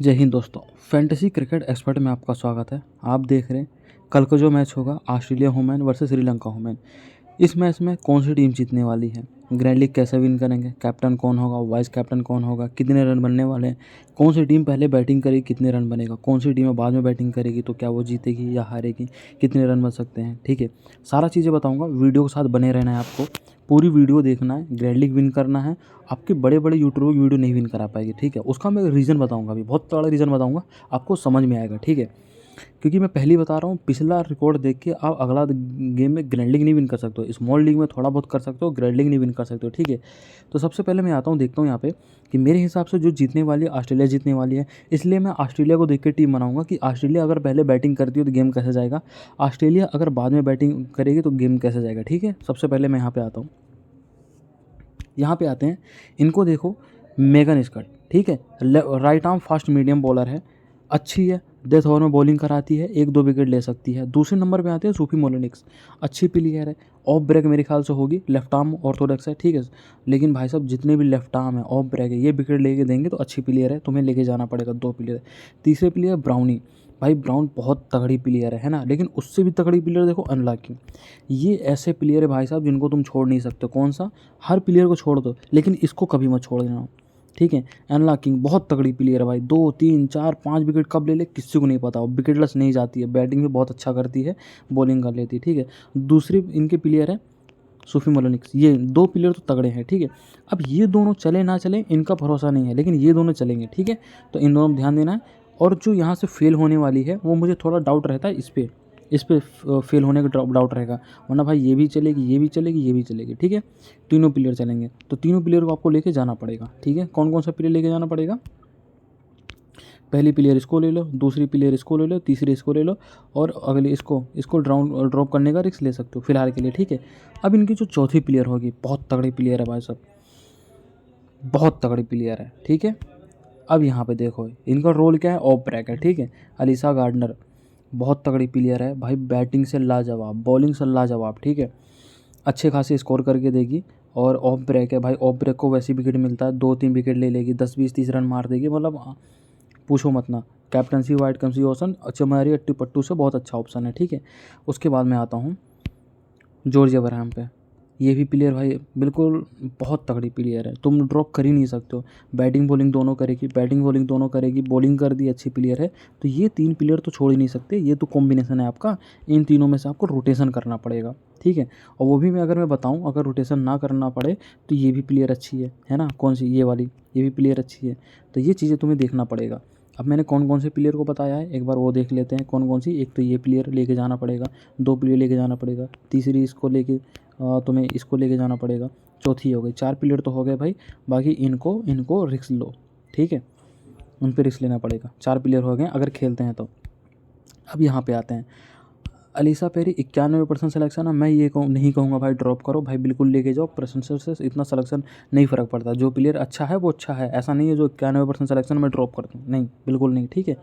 जय हिंद दोस्तों। Fantasy cricket expert में आपका स्वागत है। आप देख रहे हैं कल का जो मैच होगा Australia women versus Sri Lanka women. इस मैच में कौन सी टीम जीतने वाली है, ग्रैंड लीग कैसे विन करेंगे, कैप्टन कौन होगा, वाइस कैप्टन कौन होगा, कितने रन बनने वाले हैं, कौन सी टीम पहले बैटिंग करेगी कितने रन बनेगा, कौन सी टीम बाद में बैटिंग करेगी तो क्या वो जीतेगी या हारेगी, कितने रन बन सकते हैं। ठीक है, सारा चीज़ें बताऊंगा। वीडियो के साथ बने रहना है, आपको पूरी वीडियो देखना है। ग्रैंड लीग विन करना है। आपके बड़े बड़े यूट्यूबर वीडियो नहीं विन करा पाएगी। ठीक है, उसका मैं रीज़न बताऊंगा, अभी बहुत बड़ा रीज़न बताऊंगा, आपको समझ में आएगा। ठीक है, क्योंकि मैं पहली बता रहा हूँ, पिछला रिकॉर्ड देख के आप अगला गेम में ग्रैंड लीग नहीं विन कर सकते हो। स्मॉल लीग में थोड़ा बहुत कर सकते हो, ग्रैंड लीग नहीं विन कर सकते हो। ठीक है, तो सबसे पहले मैं आता हूँ, देखता हूँ यहाँ पे कि मेरे हिसाब से जो जीतने वाली है ऑस्ट्रेलिया जीतने वाली है। इसलिए मैं ऑस्ट्रेलिया को देख के टीम बनाऊंगा कि ऑस्ट्रेलिया अगर पहले बैटिंग करती है तो गेम कैसे जाएगा, ऑस्ट्रेलिया अगर बाद में बैटिंग करेगी तो गेम कैसे जाएगा। ठीक है, सबसे पहले मैं यहाँ पे आता हूँ। यहाँ पे आते हैं, इनको देखो, मेगन स्कट। ठीक है, right arm fast medium bowler है, अच्छी है, डेथ ओवर में बॉलिंग कराती है, 1-2 विकेट ले सकती है। दूसरे नंबर पे आते हैं सोफी मोलिनिक्स, अच्छी प्लेयर है, ऑफ ब्रेक मेरे ख्याल से होगी, लेफ्ट आर्म ऑर्थोडॉक्स है। ठीक है, लेकिन भाई साहब जितने भी लेफ्ट आर्म है ऑफ ब्रेक है, ये विकेट लेके देंगे तो अच्छी प्लेयर है, तुम्हें लेके जाना पड़ेगा। 2 प्लेयर। तीसरे प्लेयर ब्राउनी, भाई ब्राउन बहुत तगड़ी प्लेयर है ना, लेकिन उससे भी तगड़ी प्लेयर देखो अनलॉकिंग। ये ऐसे प्लेयर है भाई साहब जिनको तुम छोड़ नहीं सकते। कौन सा? हर प्लेयर को छोड़ दो, लेकिन इसको कभी मत छोड़ देना। ठीक है, अनलॉकिंग बहुत तगड़ी प्लेयर है भाई, 2 3 4 5 विकेट कब ले ले किसी को नहीं पता। विकेटलेस नहीं जाती है, बैटिंग भी बहुत अच्छा करती है, बॉलिंग कर लेती है। ठीक है, दूसरी इनके प्लेयर है सोफी मोलिनिक्स। ये 2 प्लेयर तो तगड़े हैं। ठीक है, अब ये दोनों चले ना चले इनका भरोसा नहीं है, लेकिन ये दोनों चलेंगे। ठीक है, तो इन दोनों में ध्यान देना है। और जो यहाँ से फेल होने वाली है वो मुझे थोड़ा डाउट रहता है इस पे फेल होने का डाउट रहेगा, वरना भाई ये भी चलेगी, ये भी चलेगी, ये भी चलेगी। ठीक है, तीनों प्लेयर चलेंगे, तो तीनों प्लेयर को आपको लेके जाना पड़ेगा। ठीक है, कौन कौन सा प्लेयर लेके जाना पड़ेगा? पहली प्लेयर इसको ले लो, दूसरी प्लेयर इसको ले लो, तीसरी इसको ले लो, और अगले इसको ड्रॉप करने का रिस्क ले सकते हो फिलहाल के लिए। ठीक है, अब इनकी जो चौथी प्लेयर होगी, बहुत तगड़ी प्लेयर है भाई साहब, बहुत तगड़ी प्लेयर है। ठीक है, अब यहाँ पे देखो इनका रोल क्या है, ऑफ ब्रेक है। ठीक है, अलीसा गार्डनर बहुत तगड़ी प्लेयर है भाई, बैटिंग से लाजवाब, बॉलिंग से लाजवाब। ठीक है, अच्छे खासे स्कोर करके देगी, और ऑफ ब्रेक है भाई, ऑफ ब्रेक को वैसे विकेट मिलता है, 2-3 विकेट ले लेगी, 10-20-30 रन मार देगी, मतलब पूछो मत ना। कैप्टनसी वाइट कमसी ऑप्शन चमारी अट्टू पट्टू से बहुत अच्छा ऑप्शन है। ठीक है, उसके बाद मैं आता हूँ जॉर्ज एब्राहम पे। ये भी प्लेयर भाई बिल्कुल बहुत तगड़ी प्लेयर है, तुम ड्रॉप कर ही नहीं सकते हो। बैटिंग बॉलिंग दोनों करेगी, बैटिंग बॉलिंग दोनों करेगी, बॉलिंग कर दी, अच्छी प्लेयर है। तो ये 3 प्लेयर तो छोड़ ही नहीं सकते, ये तो कॉम्बिनेशन है आपका। इन तीनों में से आपको रोटेशन करना पड़ेगा। ठीक है, और वो भी मैं अगर मैं बताऊं, अगर रोटेशन ना करना पड़े तो ये भी प्लेयर अच्छी है ना, कौन सी? ये वाली, ये भी प्लेयर अच्छी है। तो ये चीज़ें तुम्हें देखना पड़ेगा। अब मैंने कौन कौन से प्लेयर को बताया है, एक बार वो देख लेते हैं कौन कौन सी। एक तो ये प्लेयर लेके जाना पड़ेगा, 2 प्लेयर लेके जाना पड़ेगा, तीसरी इसको लेके तुम्हें इसको लेके जाना पड़ेगा, चौथी हो गई। 4 प्लेयर तो हो गए भाई, बाकी इनको इनको रिस्क लो। ठीक है, उन पे रिस्क लेना पड़ेगा। 4 प्लेयर हो गए अगर खेलते हैं तो। अब यहाँ पे आते हैं, अलीसा पेरी 91% सिलेक्शन है। मैं ये नहीं कहूँगा भाई ड्रॉप करो, भाई बिल्कुल लेके जाओ। परसेंटेज से इतना सिलेक्शन नहीं फ़र्क पड़ता, जो प्लेयर अच्छा है वो अच्छा है, ऐसा नहीं है जो 91% सिलेक्शन में ड्रॉप कर दूँ, नहीं बिल्कुल नहीं। ठीक है,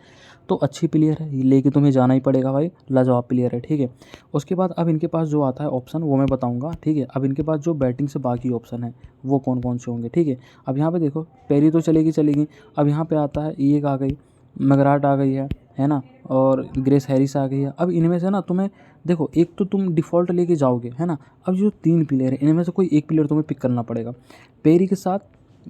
तो अच्छी प्लेयर है, ये लेके तुम्हें जाना ही पड़ेगा भाई, लाजवाब प्लेयर है। ठीक है, उसके बाद अब इनके पास जो आता है ऑप्शन वो मैं बताऊँगा। ठीक है, अब इनके पास जो बैटिंग से बाकी ऑप्शन है वो कौन कौन से होंगे। ठीक है, अब यहाँ पर देखो, पेरी तो चलेगी चलेगी। अब यहाँ पर आता है, एक आ गई मैकग्राथ आ गई है ना, और ग्रेस हैरिस आ गई है। अब इनमें से ना तुम्हें देखो, एक तो तुम डिफ़ॉल्ट लेके जाओगे है ना, अब जो 3 प्लेयर है इनमें से कोई एक प्लेयर तुम्हें पिक करना पड़ेगा। पेरी के साथ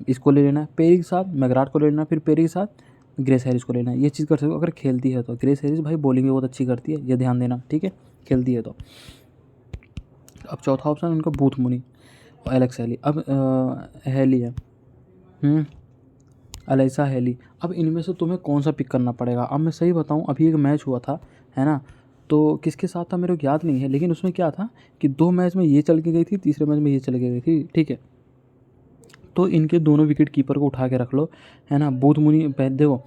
इसको ले लेना है, पेरी के साथ मैकग्राथ को ले लेना है, फिर पेरी के साथ ग्रेस हैरिस को लेना है। ये चीज़ कर सकते हो अगर खेलती है तो। ग्रेस हैरिस भाई बॉलिंग भी बहुत अच्छी करती है, ये ध्यान देना। ठीक है, खेलती है तो। अब चौथा ऑप्शन उनका बूथ मुनी और एलेक्स हेली। अब हेली है, अलाइसा हेली। अब इनमें से तुम्हें कौन सा पिक करना पड़ेगा। अब मैं सही बताऊं, अभी एक मैच हुआ था है ना, तो किसके साथ था मेरे को याद नहीं है, लेकिन उसमें क्या था कि 2 मैच में ये चल के गई थी, तीसरे मैच में ये चल के गई थी। ठीक है, तो इनके दोनों विकेट कीपर को उठा के रख लो है ना। बोध मुनी देखो,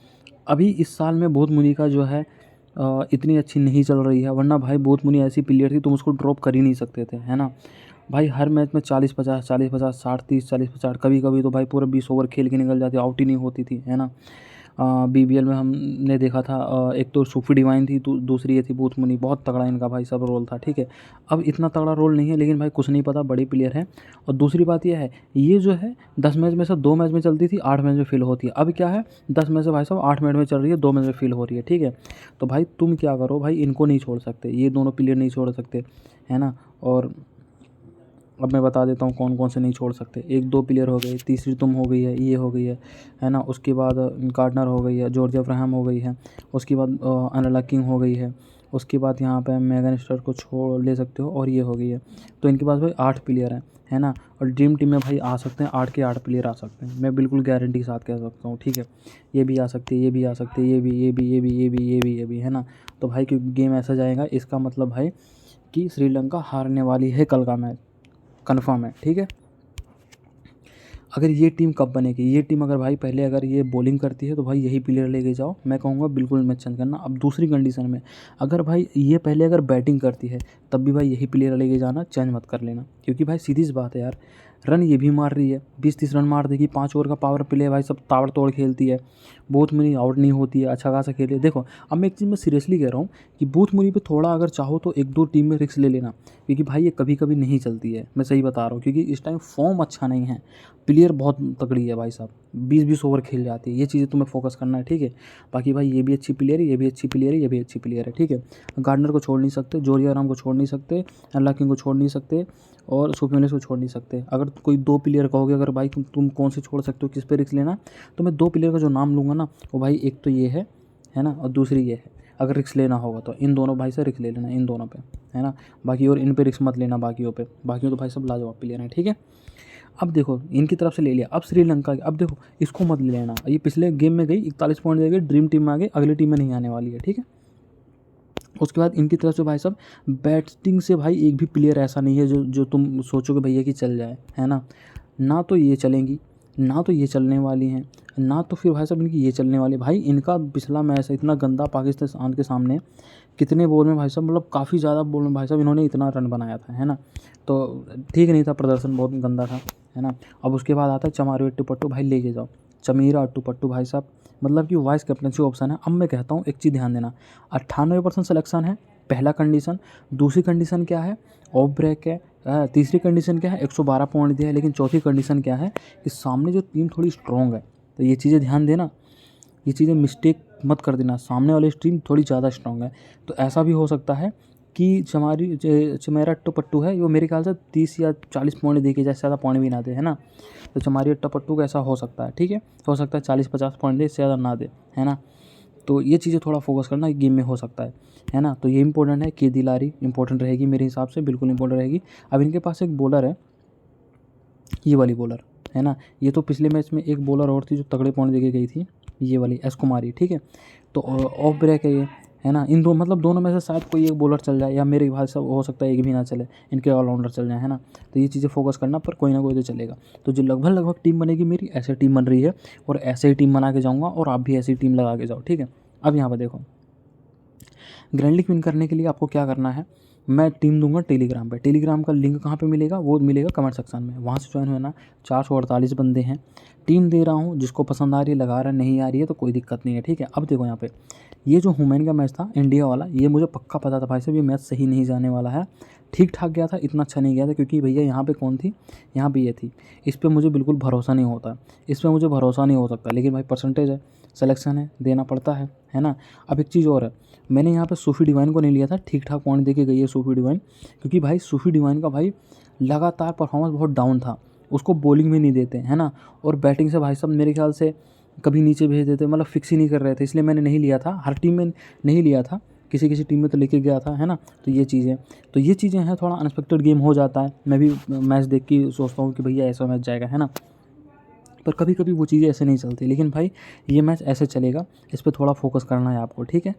अभी इस साल में बोध मुनी का जो है इतनी अच्छी नहीं चल रही है, वरना भाई बोध मुनी ऐसी प्लेयर थी तुम उसको ड्रॉप कर ही नहीं सकते थे है ना। भाई हर मैच में 40-50 40-50 60-30 40-50, कभी कभी तो भाई पूरा 20 ओवर खेल के निकल जाती, आउट ही नहीं होती थी है ना। BBL में हमने देखा था एक तो सूफी डिवाइन थी, दूसरी ये थी बूथ मुनी, बहुत तगड़ा इनका भाई सब रोल था, ठीक है। अब इतना तगड़ा रोल नहीं है, लेकिन भाई कुछ नहीं पता, बड़ी प्लेयर है। और दूसरी बात यह है, ये जो है 10 मैच में से 2 मैच में चलती थी, 8 मैच में फेल होती है। अब क्या है, 10 में से भाई साहब 8 मैच में चल रही है, 2 मैच में फेल हो रही है, ठीक है। तो भाई तुम क्या करो भाई, इनको नहीं छोड़ सकते, ये दोनों प्लेयर नहीं छोड़ सकते, है ना। और अब मैं बता देता हूँ कौन कौन से नहीं छोड़ सकते। 1-2 प्लेयर हो गए, तीसरी तुम हो गई है, ये हो गई है ना। उसके बाद गार्डनर हो गई है, जॉर्ज अब्राहम हो गई है। उसके बाद अनला किंग हो गई है। उसके बाद यहाँ पे मेगन स्टार को छोड़ ले सकते हो, और ये हो गई है। तो इनके पास भाई 8 प्लेयर हैं, है ना। और ड्रीम टीम में भाई आ सकते हैं 8 के 8 प्लेयर आ सकते हैं, मैं बिल्कुल गारंटी के साथ कह सकता हूँ, ठीक है। ये भी आ सकते हैं, ये भी आ सकते हैं, ये भी, ये भी, ये भी, ये भी, ये भी, ये भी, है ना। तो भाई क्योंकि गेम ऐसा जाएगा, इसका मतलब भाई कि श्रीलंका हारने वाली है कल का मैच, कन्फर्म है, ठीक है। अगर ये टीम कब बनेगी, ये टीम अगर भाई पहले अगर ये बॉलिंग करती है तो भाई यही प्लेयर लेके जाओ, मैं कहूँगा बिल्कुल मत चेंज करना। अब दूसरी कंडीशन में, अगर भाई ये पहले अगर बैटिंग करती है तब भी भाई यही प्लेयर लेके जाना, चेंज मत कर लेना। क्योंकि भाई सीधी सी बात है यार, रन ये भी मार रही है, 20-30 रन मार देगी, 5 ओवर का पावर प्ले भाई सब ताबड़ तोड़ खेलती है, बूथ मुनी आउट नहीं होती है, अच्छा खासा खेली है। देखो अब मैं एक चीज़ में सीरियसली कह रहा हूँ कि बूथ मुनी पे थोड़ा अगर चाहो तो 1-2 टीम में रिस्क ले लेना, क्योंकि भाई ये कभी कभी नहीं चलती है, मैं सही बता रहा हूँ। क्योंकि इस टाइम फॉर्म अच्छा नहीं है, प्लेयर बहुत तगड़ी है भाई साहब, 20-20 ओवर खेल जाती है, ये चीज़ें तुम्हें फोकस करना है, ठीक है। बाकी भाई ये भी अच्छी प्लेयर है, ये भी अच्छी प्लेयर है, ये भी अच्छी प्लेयर है, ठीक है। गार्डनर को छोड़ नहीं सकते, जोरिया राम को छोड़ नहीं सकते, अल्लाह किंग को छोड़ नहीं सकते, और सुपरमैन को छोड़ नहीं सकते। अगर कोई 2 प्लेयर कहोगे, अगर भाई तुम कौन से छोड़ सकते हो, किस पे रिस्क लेना, तो मैं 2 प्लेयर का जो नाम लूँगा ना, वो भाई एक तो ये है ना, और दूसरी ये है। अगर रिस्क लेना होगा तो इन दोनों भाई से रिस्क ले लेना, इन दोनों पे, है ना। बाकी और इन पे रिस्क मत लेना, बाकियों पे, बाकियों तो भाई सब लाजवाब प्लेयर हैं, ठीक है। अब देखो इनकी तरफ से ले लिया, अब श्रीलंका अब देखो इसको मत ले लेना, ये पिछले गेम में गई 41 पॉइंट दे गई, ड्रीम टीम में आ गई, अगली टीम में नहीं आने वाली है, ठीक है। उसके बाद इनकी तरफ से भाई साहब बैटिंग से भाई एक भी प्लेयर ऐसा नहीं है जो जो तुम सोचोगे भैया कि चल जाए, है ना। ना तो ये चलेंगी, ना तो ये चलने वाली हैं, ना तो फिर भाई साहब इनकी ये चलने वाली है। भाई इनका पिछला मैच है इतना गंदा पाकिस्तान के सामने, कितने बॉल में भाई साहब, मतलब काफ़ी ज़्यादा बॉल में भाई साहब इन्होंने इतना रन बनाया था, है ना। तो ठीक नहीं था, प्रदर्शन बहुत गंदा था, है ना। अब उसके बाद आता है चमारी अट्टूपट्टू, भाई लेके जाओ चमीरा अट्टूपट्टू भाई साहब, मतलब कि वाइस कैप्टनसी ऑप्शन है। अब मैं कहता हूँ एक चीज़ ध्यान देना, 98% सिलेक्शन है, पहला कंडीशन। दूसरी कंडीशन क्या है, ऑफ ब्रेक है। तीसरी कंडीशन क्या है, 112 पॉइंट दिया है। लेकिन चौथी कंडीशन क्या है कि सामने जो टीम थोड़ी स्ट्रॉन्ग है, तो ये चीज़ें ध्यान देना, ये चीज़ें मिस्टेक मत कर देना, सामने वाली टीम थोड़ी ज़्यादा स्ट्रॉन्ग है। तो ऐसा भी हो सकता है कि चमेरा अट्टूपट्टू है, वो मेरे ख्याल से 30 या 40 पॉइंट दे के जाए, ज़्यादा पॉइंट भी ना दे, है ना। तो चमारी अट्टूपट्टू का ऐसा हो सकता है, ठीक है, हो सकता है 40-50 पॉइंट दे, इससे ज़्यादा ना दे, है ना। तो ये चीज़ें थोड़ा फोकस करना गेम में हो सकता है ना। तो ये इंपॉर्टेंट है, के दिलारी इंपॉर्टेंट रहेगी मेरे हिसाब से, बिल्कुल इंपॉर्टेंट रहेगी। अब इनके पास एक बॉलर है, ये वाली बॉलर, है ना। ये तो पिछले मैच में एक बॉलर और थी जो तगड़े पॉइंट देके गई थी, ये वाली एस कुमारी, ठीक है। तो ऑफ ब्रेक है ये, है ना। इन दो मतलब दोनों में से शायद कोई एक बॉलर चल जाए, या मेरे भाई साहब हो सकता है एक भी ना चले, इनके ऑलराउंडर चल जाए, है ना। तो ये चीज़ें फोकस करना, पर कोई ना कोई तो चलेगा। तो जो लगभग टीम बनेगी मेरी, ऐसे टीम बन रही है, और ऐसे ही टीम बना के जाऊँगा, और आप भी ऐसी टीम लगा के जाओ, ठीक है। अब यहाँ पर देखो, ग्रैंड लीग विन करने के लिए आपको क्या करना है, मैं टीम दूंगा टेलीग्राम पे। टेलीग्राम का लिंक कहाँ पे मिलेगा, वो मिलेगा कमेंट सेक्शन में, वहाँ से ज्वाइन होना। 448 बंदे हैं, टीम दे रहा हूँ, जिसको पसंद आ रही है लगा रहा है, नहीं आ रही है तो कोई दिक्कत नहीं है, ठीक है। अब देखो यहाँ पे ये जो हुमैन का मैच था इंडिया वाला, ये मुझे पक्का पता था भाई साहब ये मैच सही नहीं जाने वाला है। ठीक ठाक गया था, इतना अच्छा नहीं गया था, क्योंकि भैया यहाँ पे कौन थी, यहाँ पे ये थी। इस पर मुझे बिल्कुल भरोसा नहीं होता, इस पर मुझे भरोसा नहीं हो सकता, लेकिन भाई परसेंटेज है, सिलेक्शन है, देना पड़ता है ना। अब एक चीज़ और है, मैंने यहाँ पे सूफी डिवाइन को नहीं लिया था, ठीक ठाक पॉइंट दे के गई है सूफी डिवाइन, क्योंकि भाई सूफी डिवाइन का भाई लगातार परफॉर्मेंस बहुत डाउन था, उसको बॉलिंग में नहीं देते, है ना। और बैटिंग से भाई साहब मेरे ख्याल से कभी नीचे भेज देते, मतलब फिक्स ही नहीं कर रहे थे, इसलिए मैंने नहीं लिया था, हर टीम में नहीं लिया था, किसी किसी टीम में तो लेके गया था, है ना। तो ये चीज़ें हैं, थोड़ा अनएक्सपेक्टेड गेम हो जाता है, मैं भी मैच देख के सोचता हूँ कि भैया ऐसा मैच जाएगा, है ना। पर कभी कभी वो चीज़ें ऐसे नहीं चलती, लेकिन भाई ये मैच ऐसे चलेगा, इस पर थोड़ा फोकस करना है आपको, ठीक है।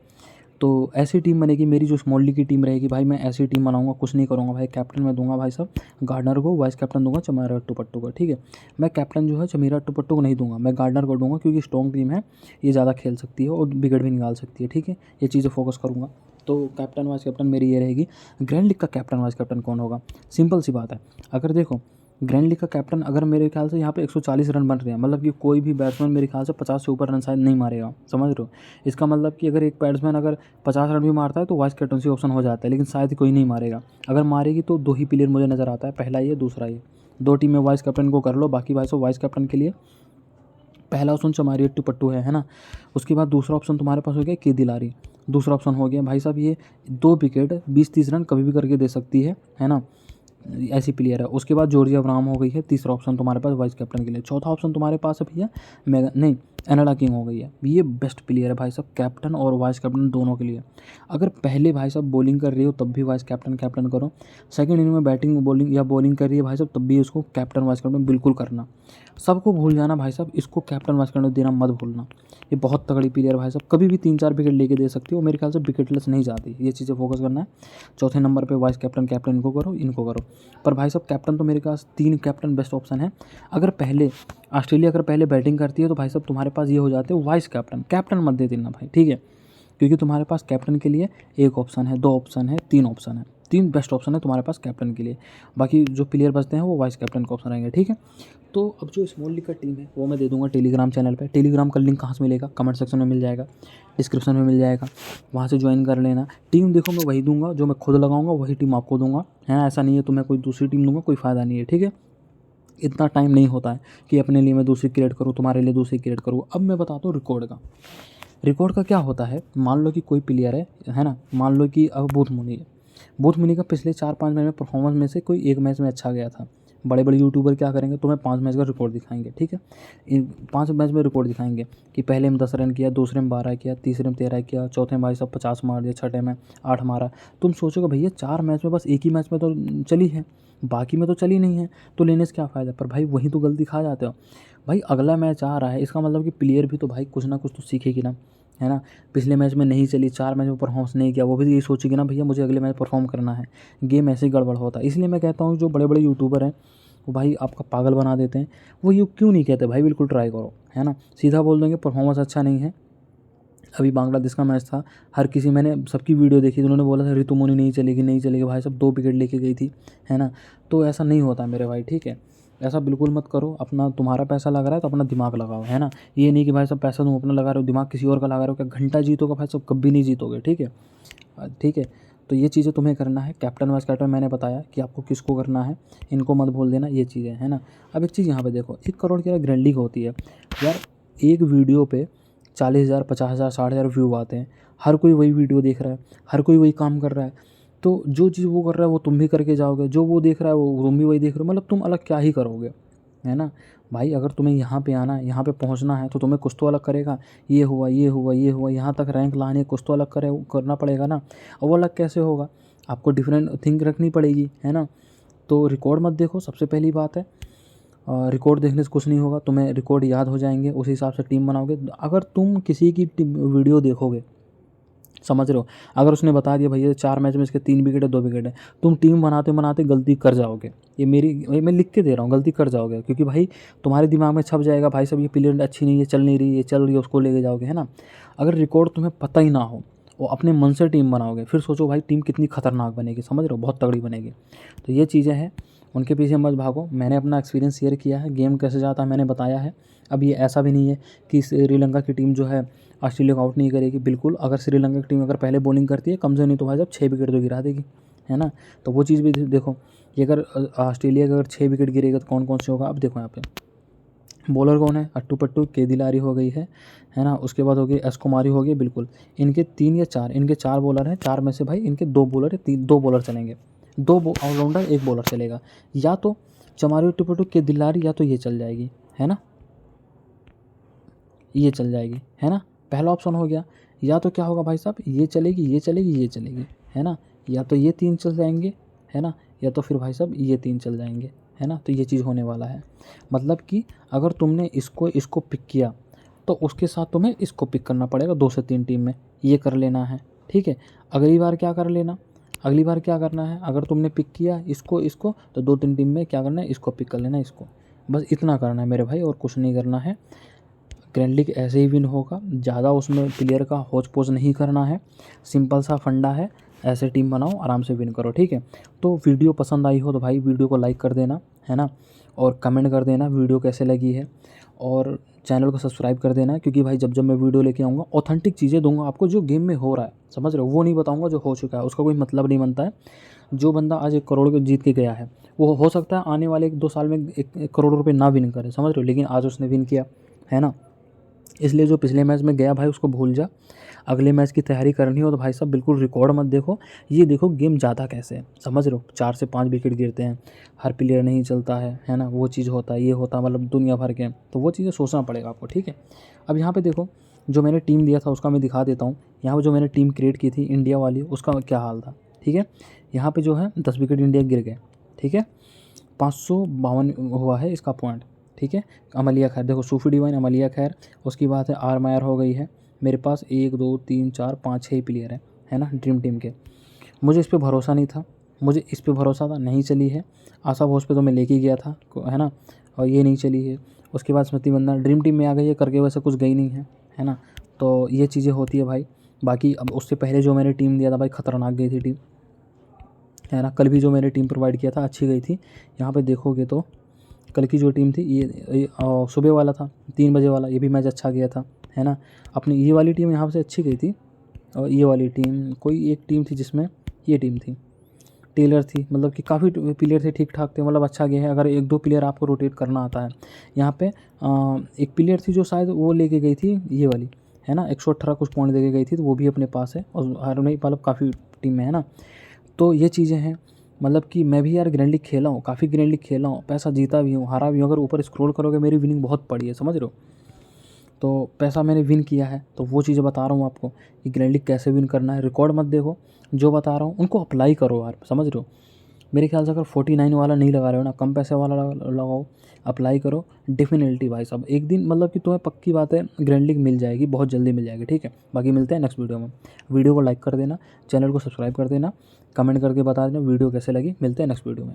तो ऐसी टीम बनेगी मेरी, जो स्मॉल लीग की टीम रहेगी भाई, मैं ऐसी टीम बनाऊंगा, कुछ नहीं करूँगा भाई। कैप्टन मैं दूंगा भाई साहब गार्डनर को, वाइस कैप्टन दूंगा चमेरा अट्टूपट्टू को, ठीक है। मैं कैप्टन जो है चमेरा अट्टूपट्टू को नहीं दूंगा, मैं गार्डनर को दूंगा, क्योंकि स्ट्रॉन्ग टीम है, ये ज़्यादा खेल सकती है और विकेट भी निकाल सकती है, ठीक है। ये चीज़ें फोकस करूँगा। तो कैप्टन वाइस कैप्टन मेरी ये रहेगी। ग्रैंड लीग का कैप्टन वाइस कैप्टन कौन होगा, सिंपल सी बात है। अगर देखो ग्रैंड लीग का कैप्टन अगर मेरे ख्याल से यहाँ पे 140 रन बन रहे हैं, मतलब कि कोई भी बैट्समैन मेरे ख्याल से 50 से ऊपर रन शायद नहीं मारेगा, समझ रहे हो। इसका मतलब कि अगर एक बैट्समैन अगर 50 रन भी मारता है तो वाइस कैप्टनसी ऑप्शन हो जाता है, लेकिन शायद कोई नहीं मारेगा। अगर मारेगी तो 2 ही प्लेयर मुझे नज़र आता है, पहला ये दूसरा ये। 2 टीम में वाइस कैप्टन को कर लो, बाकी भाई सब वाइस कैप्टन के लिए पहला ऑप्शन चमारी पट्टू है ना। उसके बाद दूसरा ऑप्शन तुम्हारे पास हो गया के दिलारी, दूसरा ऑप्शन हो गया भाई साहब ये 2 विकेट 20-30 रन कभी भी करके दे सकती है ना, ऐसी प्लेयर है। उसके बाद जॉर्जिया ब्राम हो गई है, तीसरा ऑप्शन तुम्हारे पास वाइस कैप्टन के लिए। चौथा ऑप्शन तुम्हारे पास है भैया मेगा नहीं एनाडा किंग हो गई है, ये बेस्ट प्लेयर है भाई साहब कैप्टन और वाइस कैप्टन दोनों के लिए। अगर पहले भाई साहब बॉलिंग कर रही हो तब भी वाइस कैप्टन करो, सेकंड इनिंग में बैटिंग बॉलिंग या बॉलिंग कर रही है भाई साहब तब भी इसको कैप्टन वाइस कैप्टन बिल्कुल करना। सबको भूल जाना भाई साहब, इसको कैप्टन वाइस कैप्टन देना मत भूलना। ये बहुत तगड़ी प्लेयर भाई साहब, कभी भी 3-4 विकेट लेके दे सकती हो, मेरे ख्याल से विकेटलेस नहीं जाती, ये चीज़ें फोकस करना है। चौथे नंबर पे वाइस कैप्टन इनको करो, इनको करो। पर भाई साहब कैप्टन तो मेरे पास 3 कैप्टन बेस्ट ऑप्शन है। अगर पहले ऑस्ट्रेलिया अगर पहले बैटिंग करती है तो भाई साहब तुम्हारे पास ये हो जाते हैं वाइस कैप्टन मत दे देना भाई, ठीक है। क्योंकि तुम्हारे पास कैप्टन के लिए 1 ऑप्शन है, 2 ऑप्शन है, 3 ऑप्शन है, 3 बेस्ट ऑप्शन है तुम्हारे पास कैप्टन के लिए। बाकी जो प्लेयर बचते हैं वो वाइस कैप्टन का ऑप्शन रहेंगे, ठीक है। तो अब जो स्मॉल लीग का टीम है वो मैं दे दूंगा टेलीग्राम चैनल पे। टेलीग्राम का लिंक कहाँ से मिलेगा, कमेंट सेक्शन में मिल जाएगा, डिस्क्रिप्शन में मिल जाएगा, वहाँ से ज्वाइन कर लेना। टीम देखो मैं वही दूंगा जो मैं खुद लगाऊंगा, वही टीम आपको दूंगा, है ना। ऐसा नहीं है तो मैं कोई दूसरी टीम दूंगा, कोई फ़ायदा नहीं है, ठीक है। इतना टाइम नहीं होता है कि अपने लिए मैं दूसरी क्रिएट करूँ, तुम्हारे लिए दूसरी क्रिएट करूँ। अब मैं बताता हूँ रिकॉर्ड का क्या होता है। मान लो कि कोई प्लेयर है ना, मान लो कि अब बूथ मुनी का पिछले 4-5 मैच में परफॉर्मेंस में से कोई एक मैच में अच्छा गया था। बड़े बड़े यूट्यूबर क्या करेंगे, तुम्हें 5 मैच का रिकॉर्ड दिखाएंगे, ठीक है। इन 5 मैच में रिकॉर्ड दिखाएंगे कि पहले में 10 रन किया, दूसरे में 12 किया, तीसरे में 13 किया, चौथे में भाई साहब 50 मार दिया, छठे में 8 मारा। तुम सोचोगे भैया 4 मैच में बस एक ही मैच में तो चली है, बाकी में तो चली नहीं है, तो लेने से क्या फ़ायदा। पर भाई वहीं तो गलती खा जाते हो भाई। अगला मैच आ रहा है, इसका मतलब कि प्लेयर भी तो भाई कुछ ना कुछ तो सीखेगी ना, है ना। पिछले मैच में नहीं चली, 4 मैच में परफॉर्मेंस नहीं किया, वो भी यही सोचेगी ना भैया मुझे अगले मैच परफॉर्म करना है। गेम ऐसे ही गड़बड़ होता है। इसलिए मैं कहता हूँ जो बड़े बड़े यूट्यूबर हैं वो भाई आपका पागल बना देते हैं। वो ये क्यों नहीं कहते भाई बिल्कुल ट्राई करो, है ना। सीधा बोल देंगे परफॉर्मेंस अच्छा नहीं है। अभी बांग्लादेश का मैच था, हर किसी मैंने सबकी वीडियो देखी, उन्होंने बोला था ऋतु मोनी नहीं चलेगी भाई साहब 2 विकेट लेके गई थी, है ना। तो ऐसा नहीं होता मेरे भाई, ठीक है। ऐसा बिल्कुल मत करो। अपना तुम्हारा पैसा लग रहा है तो अपना दिमाग लगाओ, है ना। ये नहीं कि भाई साहब पैसा तुम अपना लगा रहे हो, दिमाग किसी और का लगा रहे हो, क्या घंटा जीतोगे भाई साहब, कभी नहीं जीतोगे, ठीक है। ठीक है। तो ये चीज़ें तुम्हें करना है। कैप्टन वाइस कैप्टन मैंने बताया कि आपको किसको करना है, इनको मत भूल देना, ये चीज़ें, है ना। अब एक चीज़ यहाँ पे देखो, 1 करोड़ की ग्रैंड लीग होती है यार, एक वीडियो पे 40,000 50,000 60,000 व्यू आते हैं। हर कोई वही वीडियो देख रहा है, हर कोई वही काम कर रहा है। तो जो चीज़ वो कर रहा है वो तुम भी करके जाओगे, जो वो देख रहा है वो तुम भी वही देख रहे हो, मतलब तुम अलग क्या ही करोगे, है ना। भाई अगर तुम्हें यहाँ पे आना है, यहाँ पे पहुँचना है तो तुम्हें कुछ तो अलग करेगा। ये हुआ ये हुआ ये हुआ, यहाँ तक रैंक लाने कुछ तो अलग करना पड़ेगा ना। और वो अलग कैसे होगा, आपको डिफरेंट थिंक रखनी पड़ेगी, है ना। तो रिकॉर्ड मत देखो, सबसे पहली बात है। रिकॉर्ड देखने से कुछ नहीं होगा, तुम्हें रिकॉर्ड याद हो जाएंगे, उस हिसाब से टीम बनाओगे। अगर तुम किसी की वीडियो देखोगे, समझ रहे हो, अगर उसने बता दिया भैया 4 मैच में इसके 3 विकेट है 2 विकेट है, तुम टीम बनाते बनाते गलती कर जाओगे। ये मैं लिख के दे रहा हूँ, गलती कर जाओगे, क्योंकि भाई तुम्हारे दिमाग में छप जाएगा भाई सब ये प्लेयर अच्छी नहीं है, चल नहीं रही है, चल रही है, उसको लेके जाओगे, है ना। अगर रिकॉर्ड तुम्हें पता ही ना हो, वो अपने मन से टीम बनाओगे, फिर सोचो भाई टीम कितनी खतरनाक बनेगी, समझ रहे हो, बहुत तगड़ी बनेगी। तो ये चीज़ें हैं, उनके पीछे मत भागो। मैंने अपना एक्सपीरियंस शेयर किया है, गेम कैसे जाता है मैंने बताया है। अब ये ऐसा भी नहीं है कि श्रीलंका की टीम जो है ऑस्ट्रेलिया को आउट नहीं करेगी, बिल्कुल। अगर श्रीलंका की टीम अगर पहले बॉलिंग करती है, कम से नहीं तो भाई साहब 6 विकेट तो गिरा देगी, है ना। तो वो चीज़ भी देखो कि अगर ऑस्ट्रेलिया का अगर 6 विकेट गिरेगा तो कौन कौन से होगा। अब देखो यहाँ पे बॉलर कौन है, अट्टू पट्टू के दिलारी हो गई है ना। उसके बाद हो गई एस कुमारी हो गई, बिल्कुल। इनके 3 या 4, इनके 4 बॉलर हैं, 4 में से भाई इनके 2 बॉलर है, 2 बॉलर चलेंगे, 2 ऑलराउंडर 1 बॉलर चलेगा। या तो चमारी अट्टू पट्टू के दिलारी, या तो ये चल जाएगी, है ना, ये चल जाएगी, है ना। पहला ऑप्शन हो गया। या तो क्या होगा भाई साहब, ये चलेगी ये चलेगी ये चलेगी, है ना। या तो ये 3 चल जाएंगे, है ना, या तो फिर भाई साहब ये 3 चल जाएंगे, है ना। तो ये चीज़ होने वाला है। मतलब कि अगर तुमने इसको पिक किया तो उसके साथ तुम्हें इसको पिक करना पड़ेगा, 2 से 3 टीम में ये कर लेना है, ठीक है। अगली बार क्या कर लेना, अगली बार क्या करना है, अगर तुमने पिक किया इसको तो 2-3 टीम में क्या करना है, इसको पिक कर लेना, इसको। बस इतना करना है मेरे भाई, और कुछ नहीं करना है। ग्रैंड लीग ऐसे ही विन होगा, ज़्यादा उसमें प्लेयर का होच पोच नहीं करना है, सिंपल सा फंडा है। ऐसे टीम बनाओ, आराम से विन करो, ठीक है। तो वीडियो पसंद आई हो तो भाई वीडियो को लाइक कर देना, है ना। और कमेंट कर देना वीडियो कैसे लगी है, और चैनल को सब्सक्राइब कर देना, क्योंकि भाई जब जब मैं वीडियो लेके आऊँगा ऑथेंटिक चीज़ें दूंगा आपको, जो गेम में हो रहा है, समझ रहे हो, वो नहीं बताऊँगा जो हो चुका है, उसका कोई मतलब नहीं बनता है। जो बंदा आज 1 करोड़ जीत के गया है, वो हो सकता है आने वाले 1-2 साल में 1 करोड़ रुपये ना विन करे, समझ रहे हो, लेकिन आज उसने विन किया, है ना। इसलिए जो पिछले मैच में गया भाई उसको भूल जा, अगले मैच की तैयारी करनी हो तो भाई साहब बिल्कुल रिकॉर्ड मत देखो, ये देखो गेम ज़्यादा कैसे है, समझ रहे हो। 4 से 5 विकेट गिरते हैं, हर प्लेयर नहीं चलता है ना, वो चीज़ होता है, ये होता है, मतलब दुनिया भर के, तो वो चीज़ें सोचना पड़ेगा आपको, ठीक है। अब यहाँ पे देखो, जो मैंने टीम दिया था उसका मैं दिखा देता हूँ। यहाँ पे जो मैंने टीम क्रिएट की थी इंडिया वाली, उसका क्या हाल था, ठीक है। यहाँ पे जो है 10 विकेट इंडिया गिर गए, ठीक है। 552 हुआ है इसका पॉइंट, ठीक है। अमलिया खैर, देखो सूफी डिवाइन, अमलिया खैर, उसकी बात है आर मायर हो गई है। मेरे पास 1 2 3 4 5 6 प्लेयर है ना ड्रीम टीम के। मुझे इस पे भरोसा नहीं था, मुझे इस पे भरोसा था, नहीं चली है। आशा भोज पे तो मैं लेके गया था, है ना, और ये नहीं चली है। उसके बाद स्मृति मंदाना ड्रीम टीम में आ गई है, करके वैसे कुछ गई नहीं है ना। तो ये चीज़ें होती है भाई। बाकी अब उससे पहले जो मैंने टीम दिया था भाई, खतरनाक गई थी टीम, है ना। कल भी जो मैंने टीम प्रोवाइड किया था अच्छी गई थी। यहाँ पे देखोगे तो कल की जो टीम थी ये सुबह वाला था, 3 बजे वाला, ये भी मैच अच्छा गया था, है ना। अपनी ये वाली टीम यहाँ से अच्छी गई थी, और ये वाली टीम, कोई एक टीम थी जिसमें ये टीम थी, टेलर थी, मतलब कि काफ़ी प्लेयर थे, ठीक ठाक थे, मतलब अच्छा गया है अगर 1-2 प्लेयर आपको रोटेट करना आता है। यहाँ पे एक प्लेयर थी जो शायद वो लेके गई थी ये वाली, है ना, 118 कुछ पॉइंट दे के गई थी, तो वो भी अपने पास है, और हर नहीं मतलब काफ़ी टीम में, है ना। तो ये चीज़ें हैं, मतलब कि मैं भी यार ग्रैंड लीग खेला हूँ, काफ़ी ग्रैंड लीग खेला हूँ, पैसा जीता भी हूँ, हारा भी हूँ। अगर ऊपर स्क्रॉल करोगे मेरी विनिंग बहुत पड़ी है, समझ रहे हो। तो पैसा मैंने विन किया है, तो वो चीज़ें बता रहा हूँ आपको कि ग्रैंड लीग कैसे विन करना है। रिकॉर्ड मत देखो, जो बता रहा हूँ उनको अप्लाई करो यार, समझ रहे हो। मेरे ख्याल से अगर 49 वाला नहीं लगा रहे हो ना, कम पैसे वाला लगाओ, अप्लाई करो, डेफिनेटली भाई साहब एक दिन, मतलब कि तुम्हें पक्की बात है ग्रैंड लीग मिल जाएगी, बहुत जल्दी मिल जाएगी, ठीक है। बाकी मिलते हैं नेक्स्ट वीडियो में। वीडियो को लाइक कर देना, चैनल को सब्सक्राइब कर देना, कमेंट करके बता देना वीडियो कैसे लगी। मिलते हैं नेक्स्ट वीडियो में।